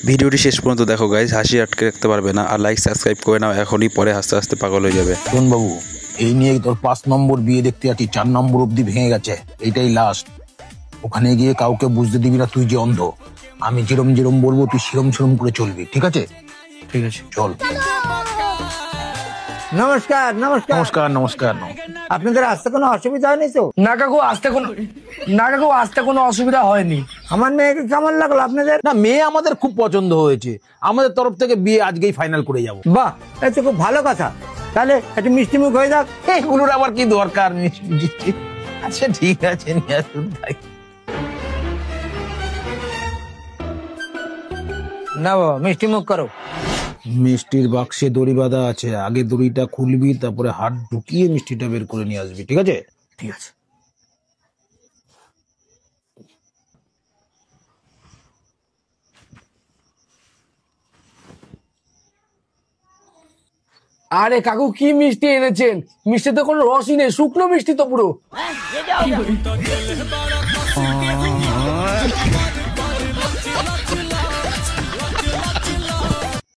ভিডিওটি শেষ পর্যন্ত দেখো গাইস, হাসি আটকে রাখতে পারবে না। আর লাইক সাবস্ক্রাইব করে নাও এখনই, পরে হাসতে হাসতে পাগল হয়ে যাবে। শোন বাবু, এই নিয়ে তোর 5 নম্বর বিয়ে দেখতে যাচ্ছি, 4 নম্বর অব্দি ভেঙে গেছে, এইটাই লাস্ট। ওখানে গিয়ে কাউকে বুঝতে দিবি না তুই যে অন্ধ। আমি যেরম যেরম বলবো তুই সেরম সেরম করে চলবি, ঠিক আছে? ঠিক আছে, চল। নমস্কার নমস্কার নমস্কার নমস্কার। আপনাদের আসতে কোনো অসুবিধা হয়নি তো? না কাকু আসতে কোনো অসুবিধা হয়নি। আমার মেয়েকে কেমন লাগলো আপনাদের? না, মেয়ে আমাদের খুব পছন্দ হয়েছে, আমাদের তরফ থেকে বিয়ে আজকেই ফাইনাল করে যাবো। বাহ, এই তো খুব ভালো কথা। তাহলে একটু মিষ্টি মুখ হয়ে যাক। এগুলোর আবার কি দরকার? আচ্ছা ঠিক আছে, নিয়ে আসুন ভাই। না বাবা, মিষ্টি মুখ করো। মিষ্টির বাক্সে দড়ি বাঁধা আছে, আগে দড়িটা খুলবি, তারপরে হাত ঢুকিয়ে মিষ্টিটা বের করে নিয়ে আসবি, ঠিক আছে? ঠিক আছে। আরে কাকু কি মিষ্টি এনেছেন? মিষ্টিতে কোনো রসই নেই, শুকনো মিষ্টি তো পুরো।